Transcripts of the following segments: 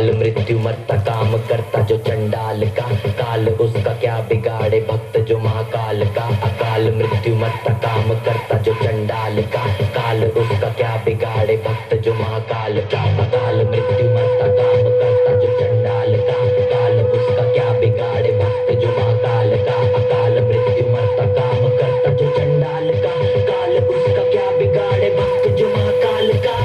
अकाल मृत्यु मरता काम करता जो चंडाल का, काल उसका क्या बिगाड़े भक्त जो महाकाल का। अकाल मृत्यु मरता काम करता जो चंडाल का, काल उसका क्या बिगाड़े भक्त जो महाकाल का। अकाल मृत्यु मरता काम करता जो चंडाल का, काल उसका क्या बिगाड़े भक्त जो महाकाल का। अकाल मृत्यु मरता काम करता जो चंडाल का, काल उसका क्या बिगाड़े भक्त जो महाकाल का।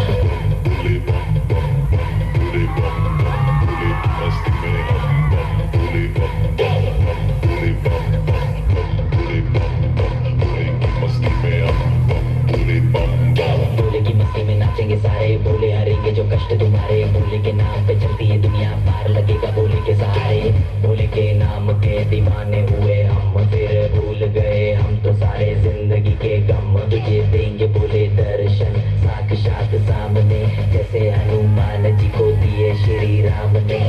भोले की मस्ती में नाचेंगे सारे, भोले हरेंगे जो कष्ट तुम्हारे। भोले के नाम पे चलती है दुनिया, पार लगेगा भोले के सहारे। भोले के नाम के दीवाने हुए हम, फिर भूल गए हम तो सारे जिंदगी के गम। तुझे देंगे भोले दर्शन साक्षात सामने, जैसे हनुमान जी को दिए श्री राम ने।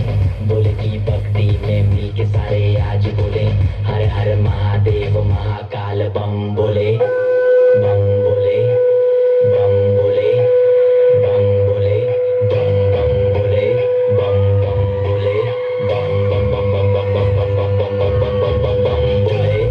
भोले की भक्ति में मिल के सारे आज बोले, हर हर महादेव महाकाल बम बोले, बम बोले, बम बोले, बम बोले, बम बम बोले, बम बम बोले, बम बम बम बम बम बम बम बम बम बम बम बम बम बोले।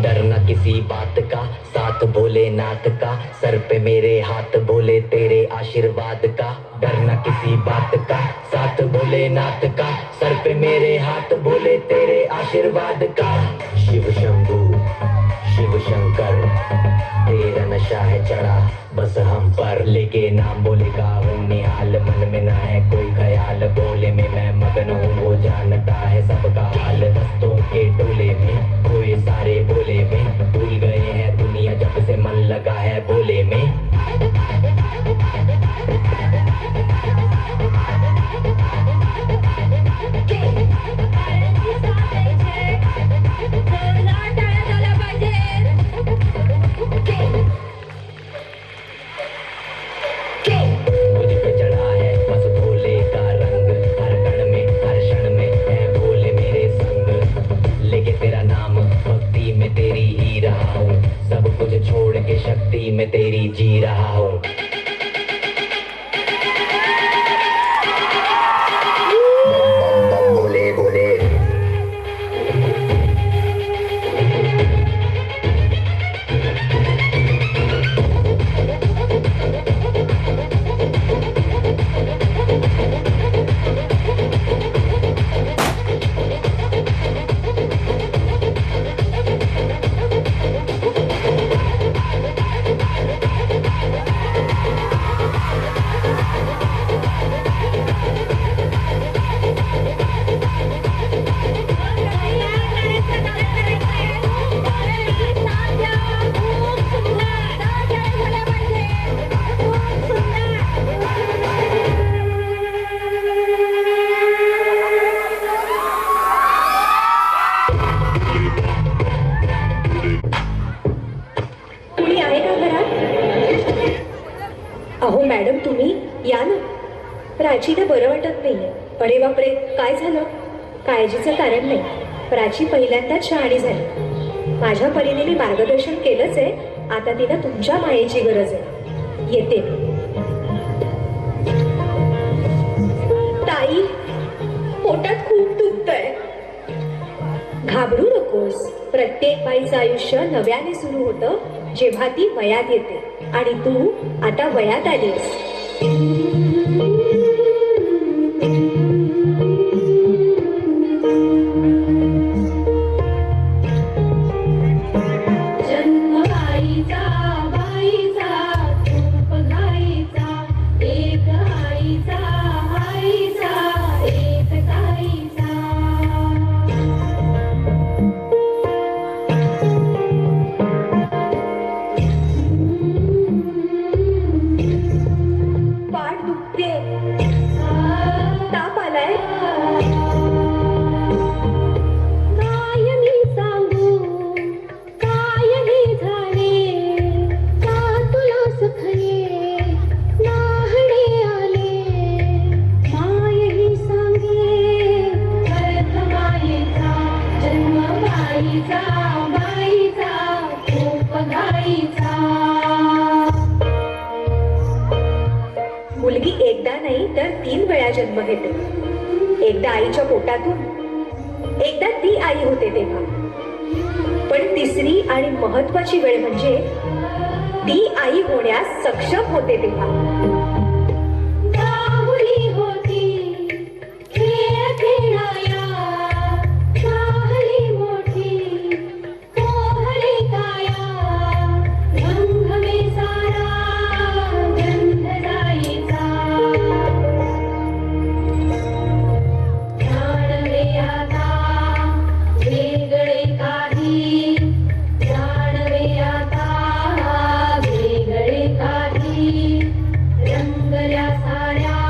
डरना किसी बात का, साथ भोलेनाथ का, सर पे मेरे हाथ भोले तेरे आशीर्वाद का। डरना किसी बात का, साथ भोलेनाथ का, सर पे मेरे हाथ भोले तेरे आशीर्वाद का। शिव शंभू शिव शंकर तेरा नशा है चढ़ा बस हम पर, लेके नाम भोले का हूँ निहाल, मन में ना है कोई ख्याल। भोले में मैं मगन हूँ, वो जानता है सबका हाल। दस्तों के टोले में कोई सारे भोले में, भूल गए हैं दुनिया जब से मन लगा है भोले में। मुझ पे चढ़ा है बस भोले का रंग, हर कण में हर क्षण में है भोले मेरे संग। लेके तेरा नाम भक्ति में तेरी ही रहा हूँ, सब कुछ छोड़ के शक्ति में तेरी जी रहा हूँ। बम बम भोले भोले। अहो मॅडम तुम्ही या ना, प्राचीला बरं वाटत नाहीये. अरे बापरे काय झालं? काळजीचं कारण नाही, प्राची पहिल्यांदाच शहाणी झाली. माझ्या परीने मी मार्गदर्शन केलंच आहे, आता तिला तुमच्या मायेची गरज आहे. येते ताई, पोटात खूप दुखतंय. घाबरू नकोस, प्रत्येक बाईचं आयुष्य नव्याने सुरू होतं जेव्हा ती वयात येते, आणि तू आता वयात आलीस. जन्म घेते. एकदा आईच्या पोटातून, एकदा ती आई होते तेव्हा. पण तिसरी आणि महत्वाची वेळ म्हणजे ती आई होण्यास सक्षम होते तेव्हा. बाहुली होती खेळ खेळाया, साहली मोठी कोहली काया, रंगवे सारा गंध जायचा. जाणवे आता वेगळे काही, जाणवे आता वेगळे काही, रंगल्या साऱ्या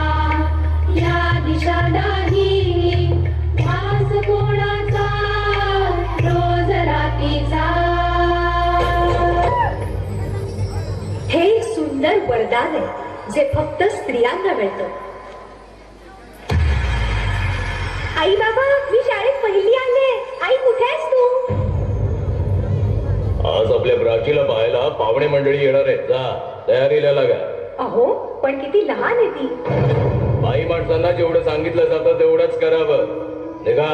या दिशा नाही, भास कोणाचा रोज रातीचा. हे एक सुंदर वरदान आहे जे फक्त स्त्रियांना मिळतं. आई बाबा, मी शाळेत पहिली आले. आई कुठे आहेस तू? आज आपल्या प्राचीला पाहायला पाहुणे मंडळी येणार आहेत. जा तयारीला लागा. अहो, पण किती लहान आहे ती. बाई माणसांना जेवढं सांगितलं जातं तेवढंच करावं. निघा.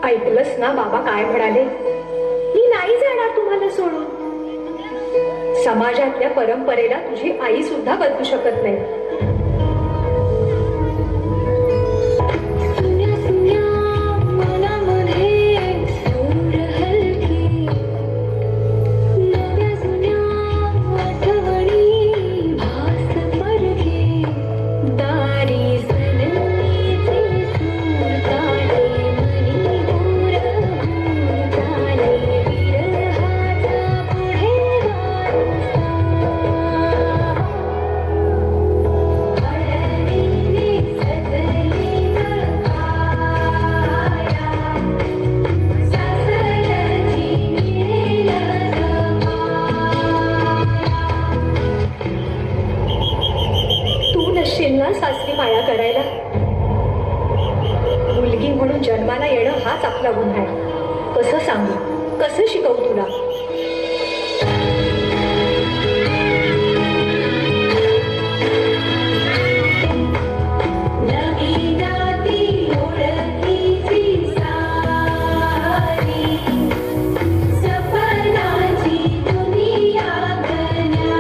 ऐकलंस ना बाबा काय म्हणाले? मी नाही जाणार तुम्हाला सोडून. समाजातल्या परंपरेला तुझी आई सुद्धा बदलू शकत नाही. सुन्या सुन्या मनामध्ये सूर हलकी, नव्या जुन्या आठवणी भास परके, दारी सनईचे सूर काढे, मनी दूर दूर चाले, विरहाचा पुढे वारसा. अडविणे सजली काया, सासरची मिळेल तू नसशील ना सासरी माया करायला. मुलगी म्हणून जन्माला येणं हाच आपला गुन्हा आहे. कसं सांगू, कसं शिकवू तुला? नवी जाती ओळखीची सारी, सपनाची दुनिया गण्यारी.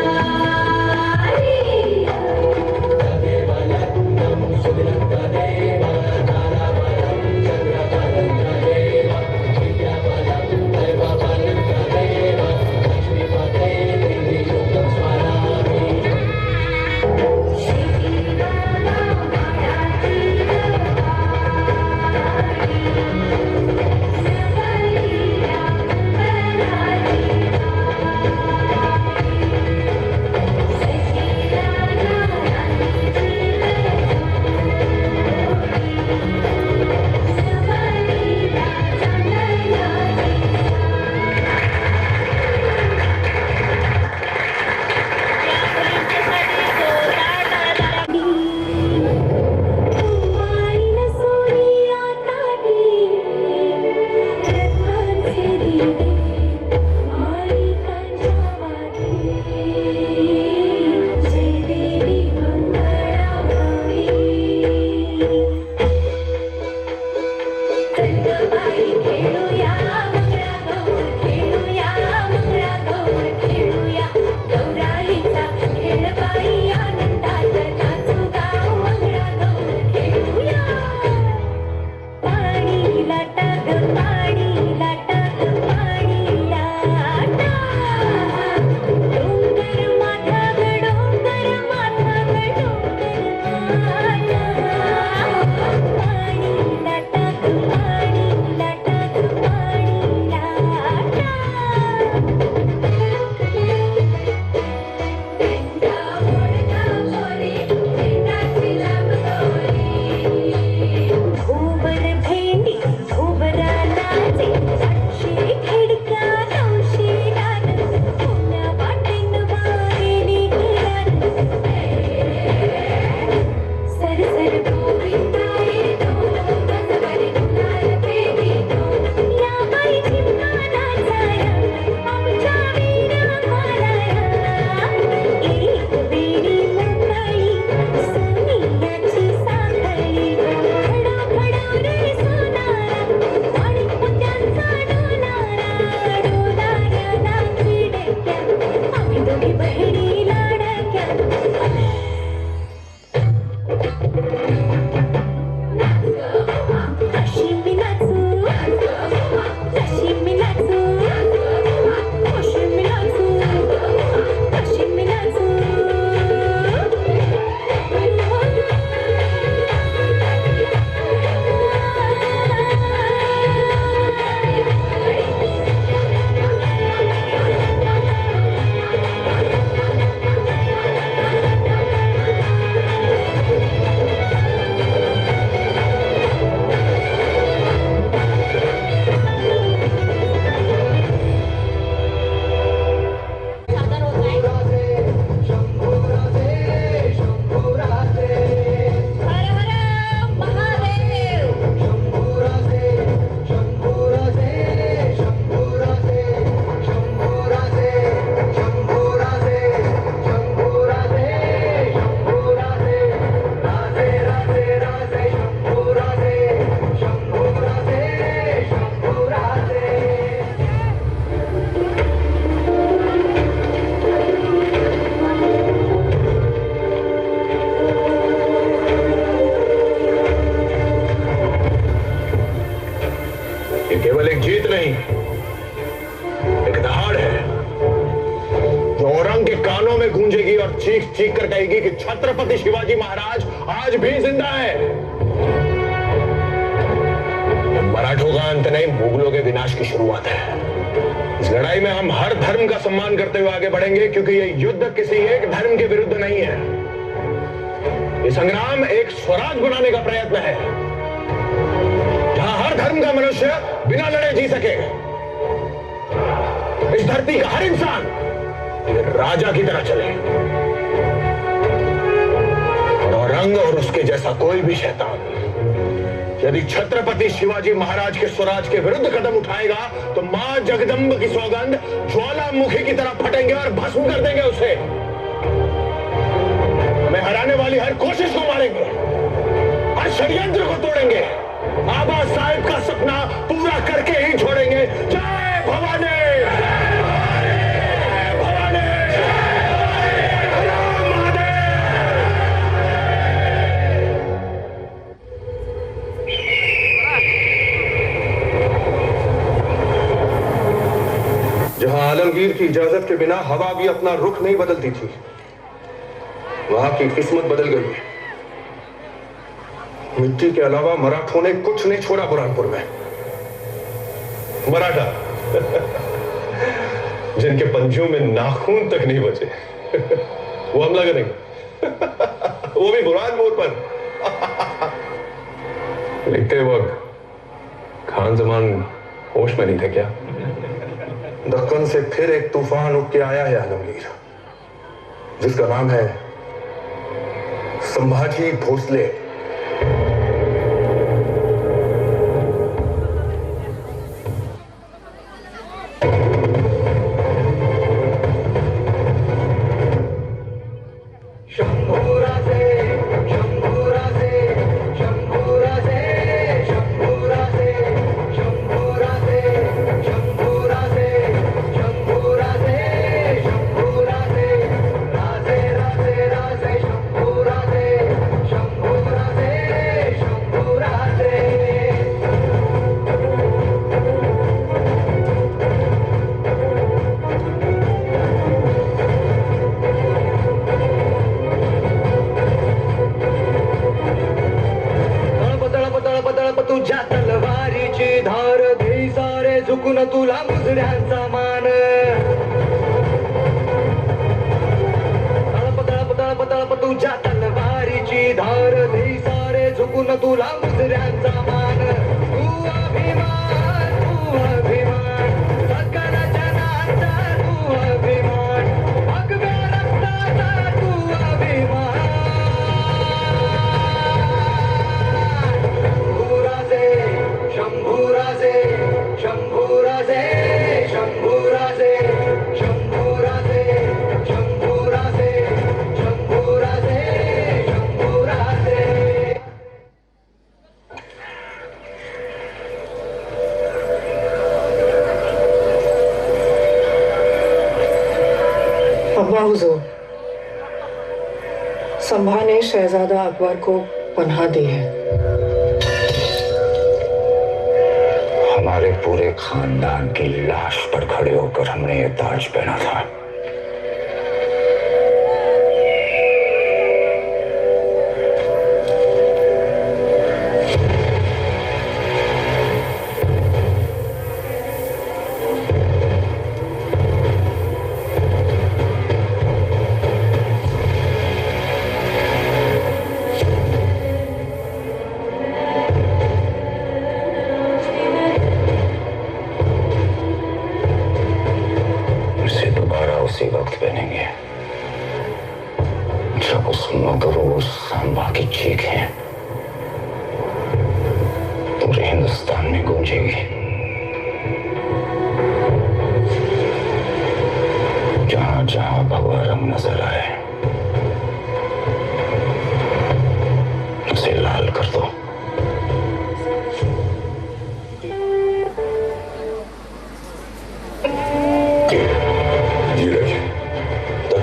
केवल एक जीत नहीं, एक दहाड़ है जो औरंग के कानों में गूंजेगी और चीख चीख कर कहेगी कि छत्रपति शिवाजी महाराज आज भी जिंदा है। मराठों का अंत नहीं, मुगलों के विनाश की शुरुआत है। इस लड़ाई में हम हर धर्म का सम्मान करते हुए आगे बढ़ेंगे, क्योंकि यह युद्ध किसी एक धर्म के विरुद्ध नहीं है। यह संग्राम एक स्वराज बनाने का प्रयत्न है, जहां हर धर्म का मनुष्य बिना लड़े जी सके। इस धरती का हर इंसान राजा की तरह चले, और औरंग और उसके जैसा कोई भी शैतान यदि छत्रपति शिवाजी महाराज के स्वराज के विरुद्ध कदम उठाएगा तो मां जगदम्ब की सौगंध ज्वालामुखी की तरह फटेंगे और भस्म कर देंगे उसे। हमें हराने वाली हर कोशिश को मारेंगे, हर षड्यंत्र को तोड़ेंगे, आबा साहिब का सपना पूरा करके ही छोड़ेंगे। जय भवानी! जहां आलमगीर की इजाजत के बिना हवा भी अपना रुख नहीं बदलती थी, वहां की किस्मत बदल गई। मिट्टी के अलावा मराठों ने कुछ नहीं छोड़ा बुरहानपुर में। मराठा जिनके पंजों में नाखून तक नहीं बचे वो हमला करेंगे वो भी बुरहानपुर पर। लिखते वक्त खान जमान होश में नहीं थे क्या? दक्कन से फिर एक तूफान उठ के आया है आलमगीर, जिसका नाम है संभाजी भोसले। तुला मुजऱ्यांचा मान तळप तळप तुझ्या तलवारीची धार दे सारे झुकून तुला मुजऱ्यांचा मान। तू अभिमान सकल जनाचा तू अभिमान, भगव्या रक्ताचा तू अभिमान। शंभूराजे शंभूराजे शंभूराजे शंभूराजे शंभूराजे शंभूराजे शंभूराजे। अब्बा हुजूर, संभा ने शहजादा अकबर को पनाह दी है। हमारे पूरे खानदान की लाश पर खड़े होकर हमने ये ताज पहना था। उसी वक्त पहनेंगे जब उस मगरूर सांबा की चीखें पूरे हिंदुस्तान में गूंजेगी। जहां जहां भगवा रंग नजर आए उसे लाल कर दो।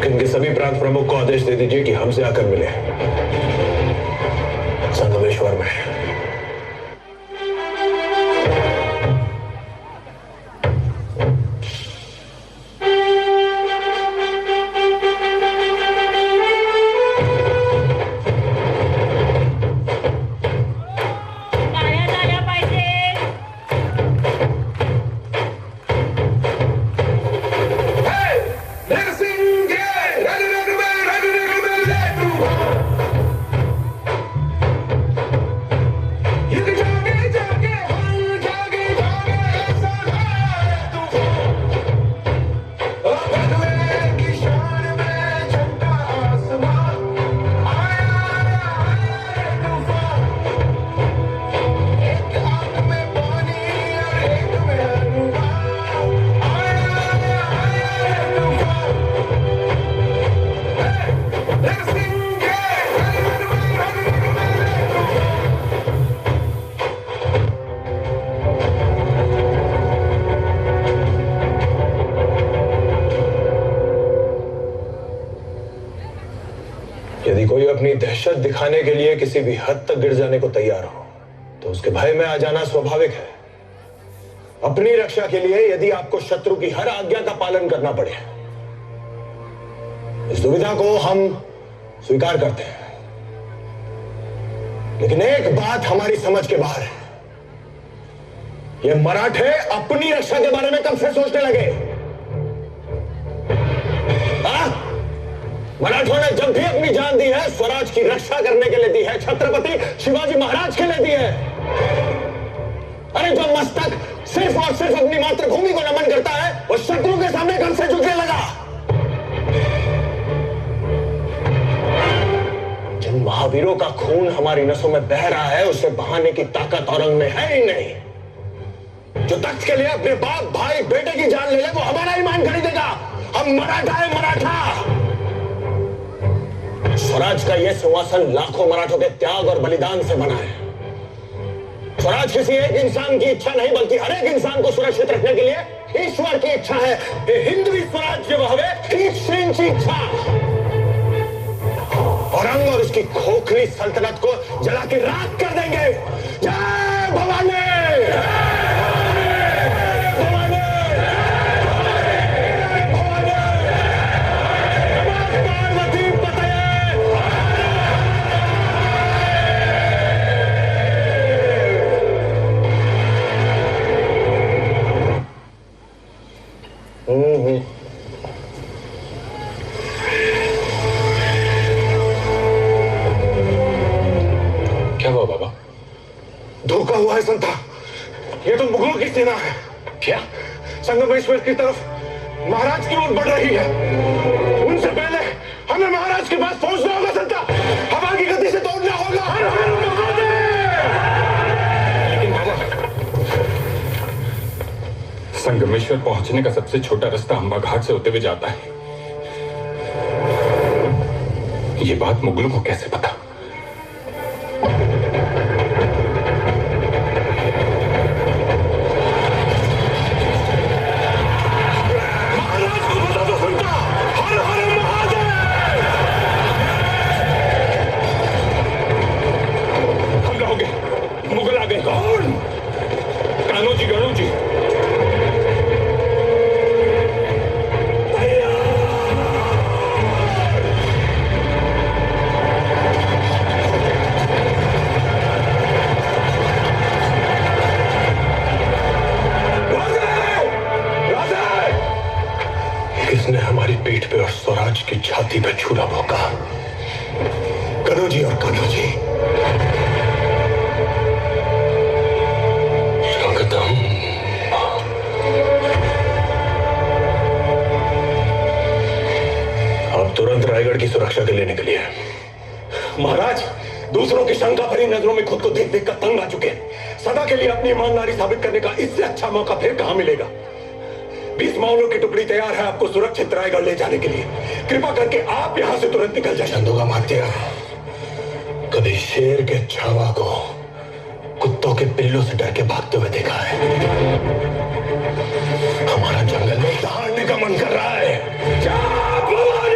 इनके सभी प्रांत प्रमुख को आदेश दे दीजिए कि हमसे आकर मिले संगमेश्वर में। वहशत दिखाने के लिए किसी भी हद तक गिर जाने को तैयार हो तो उसके भय में आ जाना स्वाभाविक है। अपनी रक्षा के लिए यदि आपको शत्रु की हर आज्ञा का पालन करना पड़े, इस दुविधा को हम स्वीकार करते हैं। लेकिन एक बात हमारी समझ के बाहर है, ये मराठे अपनी रक्षा के बारे में कब से सोचने लगे? मराठों ने जब भी अपनी जान दी है स्वराज की रक्षा करने के लिए दी है, छत्रपति शिवाजी महाराज के लिए दी है। अरे जो मस्तक सिर्फ और सिर्फ अपनी मातृभूमि को नमन करता है वो शत्रु के सामने कब से झुकने लगा? जिन महावीरों का खून हमारी नसों में बह रहा है उसे बहाने की ताकत औरंग में है ही नहीं। जो तख्त के लिए अपने बाप भाई बेटे की जान ले ले वो हमारा ही मान खरीदेगा। हम मराठा है, मराठा। स्वराज का यह सिंहासन लाखों मराठों के त्याग और बलिदान से बना है। स्वराज किसी एक इंसान की इच्छा नहीं बल्कि हर एक इंसान को सुरक्षित रखने के लिए ईश्वर की इच्छा है। हिंदवी स्वराज्य वहवे ईश्वरी इच्छा। औरंग और उसकी खोखली सल्तनत को जला के राख कर देंगे। जय भवानी। क्या हुआ बाबा? धोखा हुआ है संता, ये तो मुगलों की सेना है। क्या? संगमेश्वर की तरफ महाराज की ओर बढ़ रही है। उनसे पहले हमें महाराज के पास पहुंचना होगा संता। हवा की गति से दौड़ना होगा। हर हर महादेव। लेकिन बाबा, संगमेश्वर पहुंचने का सबसे छोटा रास्ता अंबा घाट से होते हुए जाता है। ये बात मुगलों को कैसे पता? किसने हमारी पीठ पे और स्वराज की छाती पे छुरा भोंका? कनौजी और कनौजी। स्वागतम। आप तुरंत रायगढ़ की सुरक्षा के लिए निकलिए। महाराज, दूसरों की शंका भरी नजरों में खुद को देख देख कर तंग आ चुके हैं। सदा के लिए अपनी ईमानदारी साबित करने का इससे अच्छा मौका फिर कहां मिलेगा? 20 माओवादियों की टुकड़ी तैयार है आपको सुरक्षित रायगढ़ ले जाने के लिए। कृपा करके आप यहां से तुरंत निकल जाए। चंदू का मात्या, कभी शेर के छावा को कुत्तों के पिल्लों से डर के भागते हुए देखा है? हमारा जंगल में दहाड़ने का मन कर रहा है। जा भवानी!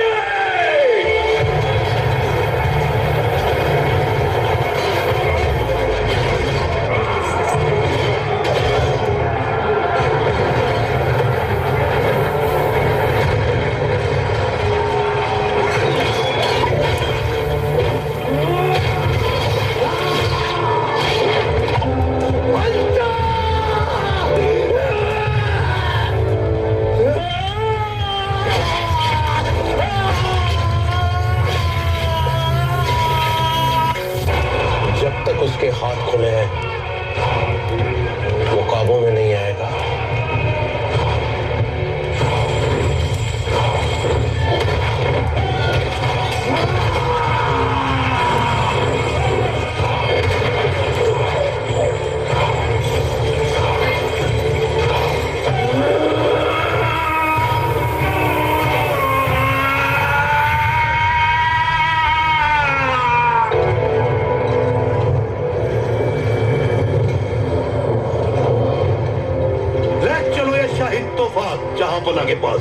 उसके हाथ खुले हैं वो काबू में नहीं आएगा। जहांपना के पास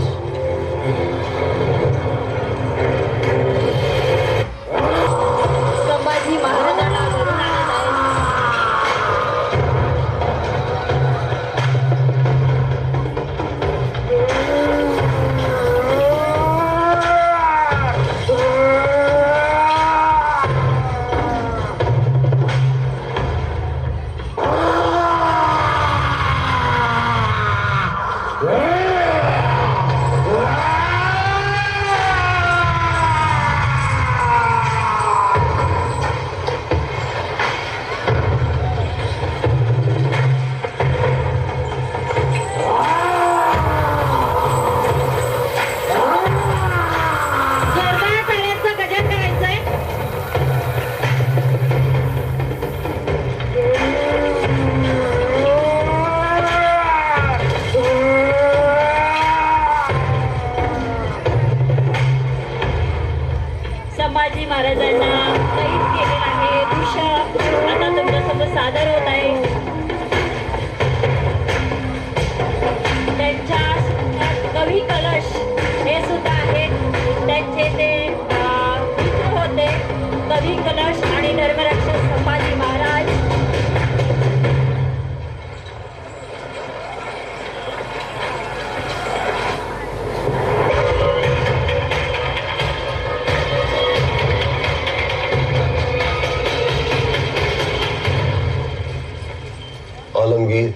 जहांगीर।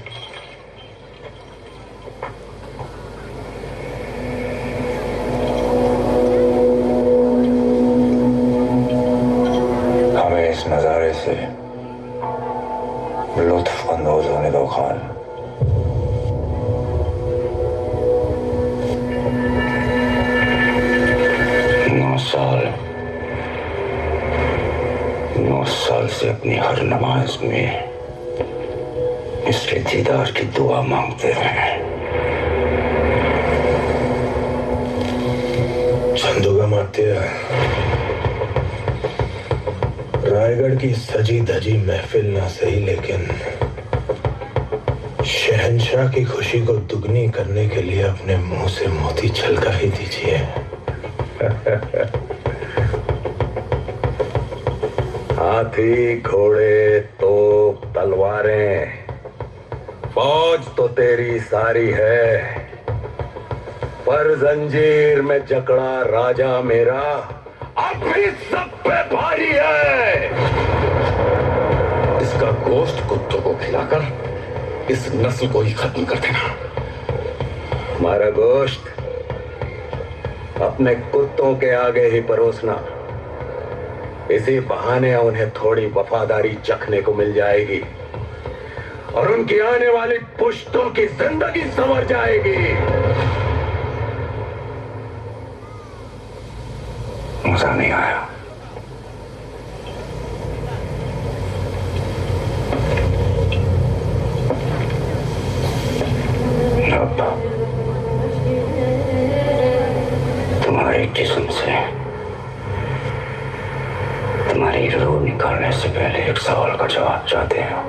हमें इस नजारे से लुत्फ अंदोज होने दो खान। 9 साल से अपनी हर नमाज में इसके दीदार की दुआ मांगते रहे। चंदुगा मारते रायगढ़ की सजी धजी महफिल ना सही, लेकिन शहंशाह की खुशी को दुगनी करने के लिए अपने मुंह से मोती छलका ही दीजिए। हाथी, घोड़े, तोप, तलवारें, फौज तो तेरी सारी है, पर जंजीर में जकड़ा राजा मेरा अब भी सब पे भारी है। इसका गोश्त कुत्तों को खिलाकर इस नस्ल को ही खत्म कर देना। हमारा गोश्त अपने कुत्तों के आगे ही परोसना, इसी बहाने उन्हें थोड़ी वफादारी चखने को मिल जाएगी और उनकी आने वाली पुश्तों की जिंदगी संवर जाएगी। मजा नहीं आया। अब तुम्हारे जिस्म से तुम्हारी रूह निकालने से पहले एक सवाल का जवाब चाहते हैं।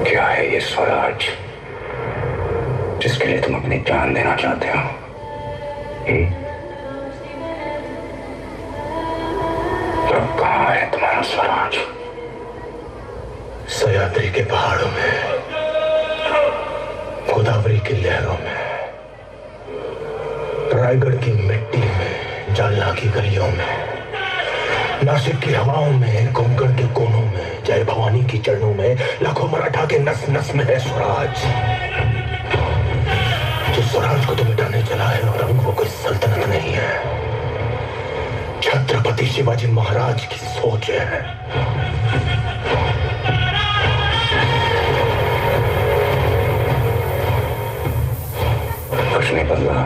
क्या है ये स्वराज जिसके लिए तुम अपनी जान देना चाहते हो? अब कहाँ है तुम्हारा स्वराज? सह्याद्री के पहाड़ों में, गोदावरी की लहरों में, रायगढ़ की मिट्टी में, जालना की गलियों में, नासिक की हवाओं में, कोंकण के कोनों में, जय भवानी की चरणों में, लाखों मराठा के नस नस में है स्वराज। जिस स्वराज को तो मिटाने चला है और अब वो कोई सल्तनत नहीं है, छत्रपति शिवाजी महाराज की सोच है। कुछ नहीं बदला।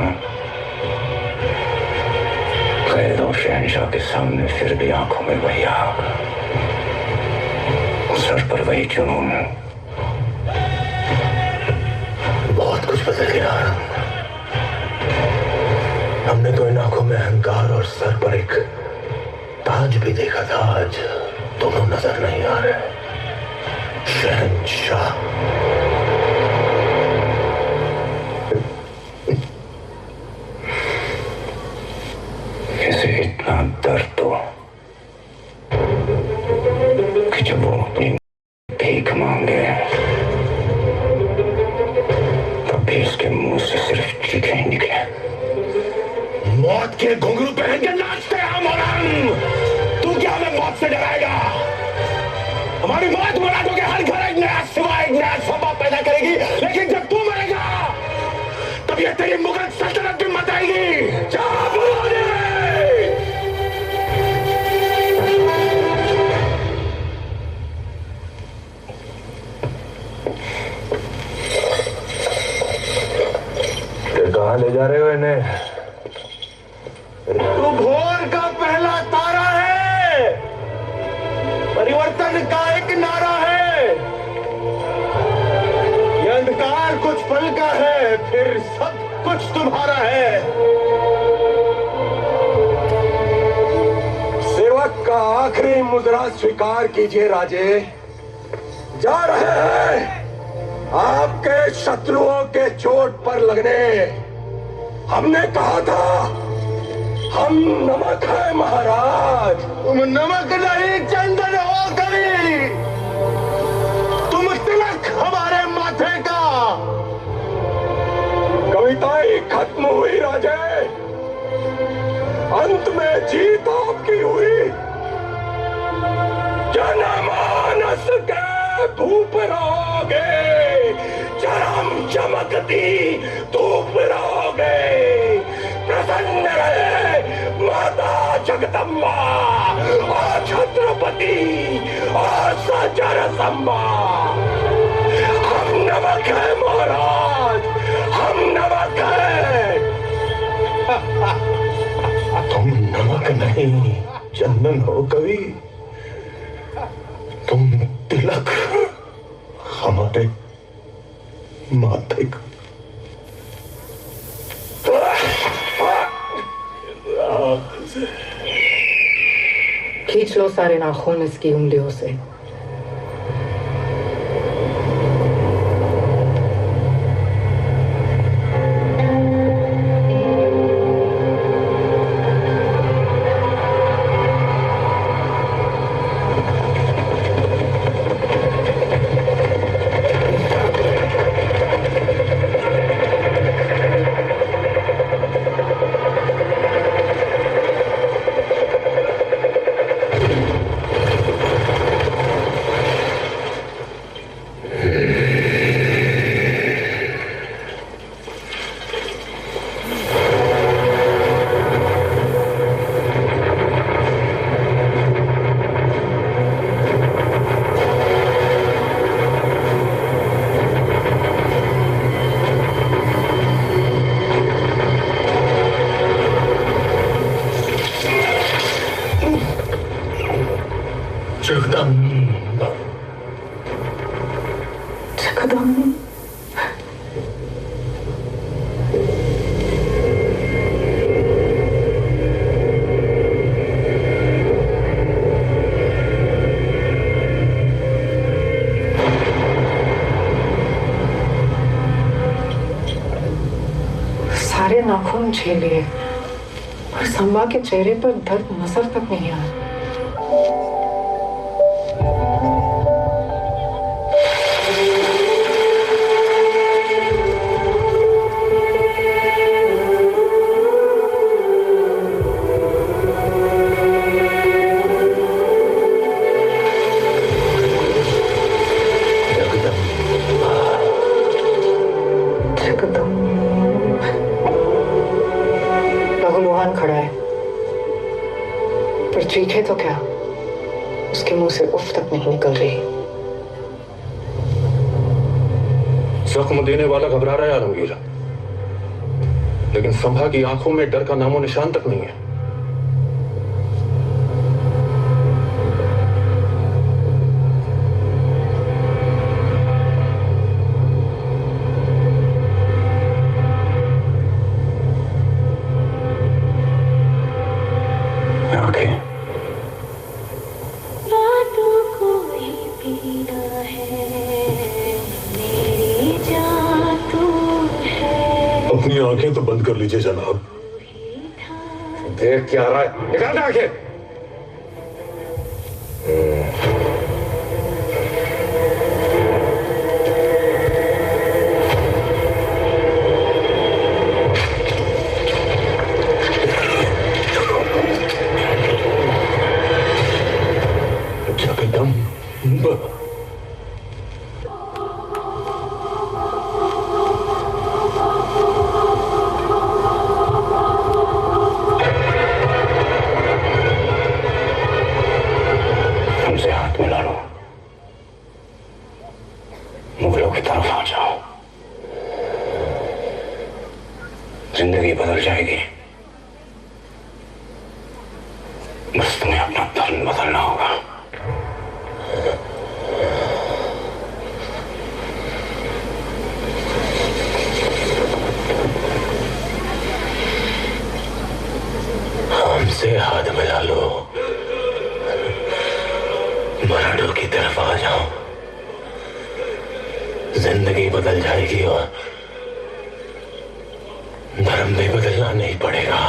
कैद और शहंशाह के सामने फिर भी आंखों में वही आग, सर पर वही जुनून। बहुत कुछ बदल गया। हमने तो इन आंखों में अहंकार और सर पर एक ताज भी देखा था, आज दोनों नजर नहीं आ रहे। शहंशाह इसे इतना दर्द हो कि जब वो अपनी भीख मांगे तब भी इसके मुंह से सिर्फ चीखें ही निकले। मौत के घुंघरू पहन के नाचते हैं हम। तू क्या हमें मौत से डराएगा? हमारी मौत मराठों के हर घर एक नया सिवा, एक नया सभा पैदा करेगी, लेकिन जब तू मरेगा तब ये तेरी मुगल सल्तनत भी मत आएगी। जा बोलो। कहाँ ले जा रहे हो इन्हें? तू भोर का पहला तारा है, परिवर्तन का एक नारा है। ये अंधकार कुछ पल का है, फिर सब कुछ तुम्हारा है। सेवक का आखिरी मुद्रा स्वीकार कीजिए राजे। जा रहे हैं आपके शत्रुओं के चोट पर लगने। हमने कहा था हम नमक है महाराज। तुम नमक नहीं चंदन हो कभी, तुम तिलक हमारे माथे का। कविताएं खत्म हुई राजे, अंत में जीत आपकी हुई। जनमान बरस के धूप रहोगे, चरम चमकती धूप रहोगे। प्रसन्न रहे माता जगदम्बा और छत्रपति और सचर संबा। हम नमक है महाराज, हम नमक है। तुम नमक नहीं चंदन हो कवि, तुम तिलक हमारे माथे का। खींच लो सारे नाखून इसकी उंगलियों से। जगदम्बा, जगदम्बा, सारे नाखून झेलिए और संबा के चेहरे पर दर्द नजर तक नहीं आया। राहुल खड़ा है, पर चीखे तो क्या, उसके मुंह से उफ तक नहीं निकल रही। जख्म देने वाला घबरा रहा है आलमगीर, लेकिन संभा की आंखों में डर का नामो निशान तक नहीं है। बातों को ही पीना है, मेरी जान तू है। अपनी आंखें तो बंद कर लीजिए जनाब। देख क्या रहा है, निकाल दे आंखें। जगदम्बा, हमसे हाथ मिला लो, मुगलों की तरफ आ जाओ। जिंदगी बदल जाएगी, बस तुम्हें अपना धर्म बदलना होगा। हमसे हाथ मिला लो, मराठों की तरफ आ जाओ। जिंदगी बदल जाएगी और धर्म भी बदलना नहीं पड़ेगा।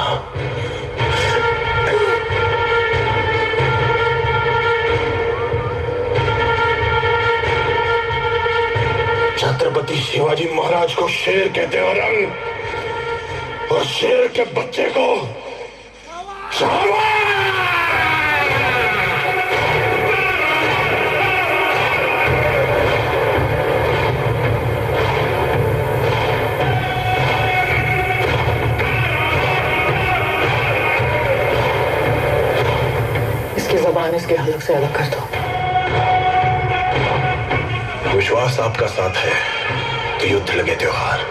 छत्रपति शिवाजी महाराज को शेर कहते हैं औरंग, और शेर के बच्चे को शाबाश। इसके अलग से अलग कर दो। विश्वास आपका साथ है तो युद्ध लगे त्योहार।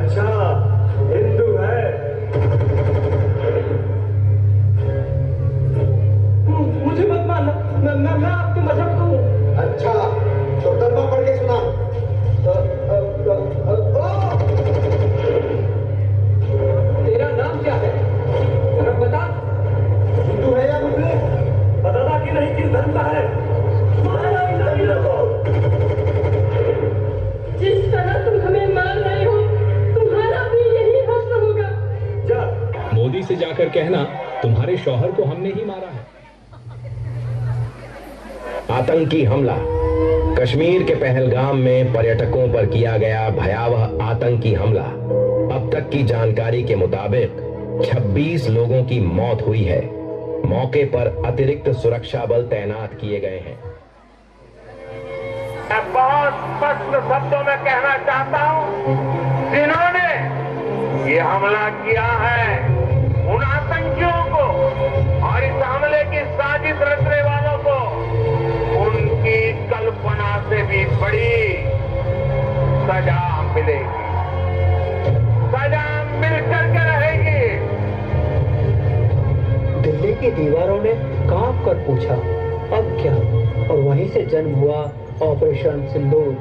अच्छा, हिंदू है। मुझे मत मानना, मैं आपके मजहब को हूँ। अच्छा, तो तर्बा पढ़ के सुना। तेरा नाम क्या है? जरा बता। हिंदू है या मुस्लिम? बताता कि नहीं किस धर्म का है? जिस तरह तुम हमें मार रहे हो, तुम्हारा भी यही हश्र होगा। जा। मोदी से जाकर कहना तुम्हारे शौहर को हमने ही मारा है। आतंकी हमला। कश्मीर के पहलगाम में पर्यटकों पर किया गया भयावह आतंकी हमला। अब तक की जानकारी के मुताबिक 26 लोगों की मौत हुई है। मौके पर अतिरिक्त सुरक्षा बल तैनात किए गए हैं। मैं बहुत स्पष्ट शब्दों में कहना चाहता हूं, जिन्होंने ये हमला किया है उन आतंकियों को और इस हमले की साजिश रचने वालों को उनकी कल्पना से भी बड़ी सजा मिलेगी। सजा मिलकर के रहेगी। दिल्ली की दीवारों ने कांप कर पूछा, अब क्या? और वहीं से जन्म हुआ ऑपरेशन सिंदूर।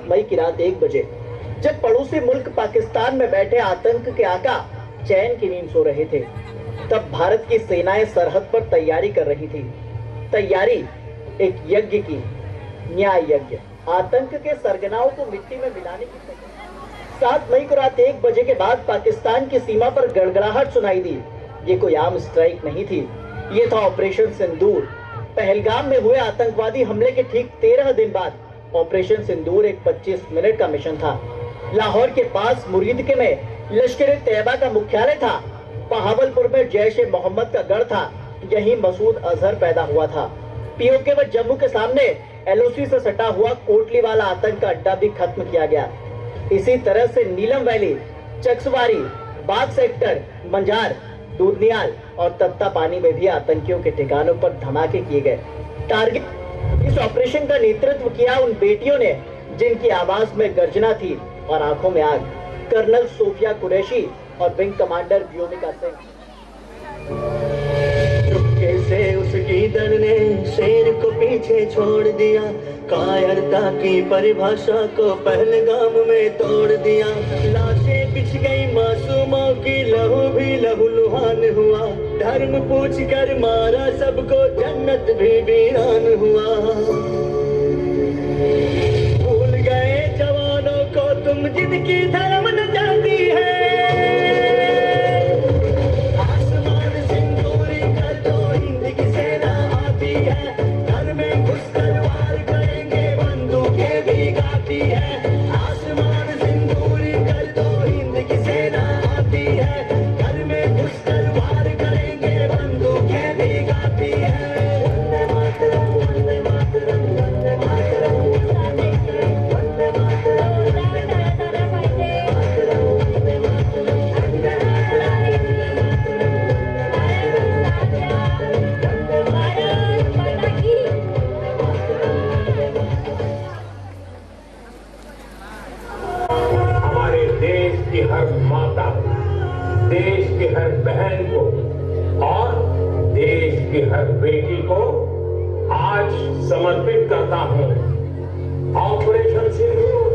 मई की रात 1 बजे जब पड़ोसी मुल्क पाकिस्तान में बैठे आतंक के आका चैन की नींद सो रहे थे, तब भारत की सेनाएं सरहद पर तैयारी कर रही थी। तैयारी एक यज्ञ की, न्याय यज्ञ। आतंक के सरगनाओं को मिट्टी में मिलाने की। 7 मई को रात 1 बजे के बाद पाकिस्तान की सीमा पर गड़गड़ाहट सुनाई दी। ये कोई आम स्ट्राइक नहीं थी, ये था ऑपरेशन सिंदूर। पहलगाम में हुए आतंकवादी हमले के ठीक 13 दिन बाद ऑपरेशन सिंदूर एक 25 मिनट का मिशन था। लाहौर के पास मुरीदके में लश्कर-ए-तैयबा का मुख्यालय था। बहावलपुर में जैश-ए-मोहम्मद का गढ़ था। यहीं मसूद अजहर पैदा हुआ था। पीओके में जम्मू के सामने एलओसी से सटा हुआ कोटली वाला आतंक का अड्डा भी खत्म किया गया। इसी तरह से नीलम वैली, चक्सवारी, बाग सेक्टर, मंजार, दूधनियाल और तत्ता पानी में भी आतंकियों के ठिकानों पर धमाके किए गए। टारगेट इस ऑपरेशन का नेतृत्व किया उन बेटियों ने जिनकी आवाज में गर्जना थी और आंखों में आग। कर्नल सोफिया कुरैशी और विंग कमांडर व्योमिका सिंह। चुपके से उसकी दर ने शेर को पीछे छोड़ दिया। कायरता की परिभाषा को पहलगाम में तोड़ दिया। लाशें बिछ गई मासूमों की, लहू भी लहूलुहान हुआ। धर्म पूछ कर मारा सबको, जन्नत भी वीरान हुआ। भूल गए जवानों को तुम जिनकी धर्म न जाती है। आसमान सिंदूरी कर दो, हिंद की सेना आती है। घर में घुसकर वार करेंगे, बंदूकें भी गाती है। आसमान सिंदूरी कर दो, हिंद की सेना आती है। घर में घुसकर वार करेंगे, बंदूकें भी गाती है। वंदे मातरम, वंदे मातरम, वंदे मातरम, वंदे मातरम, हमारे देश की हर माता, देश की हर बहन को और देश की हर बेटी को आज समर्पित करता हूं। ऑपरेशन सिंदूर।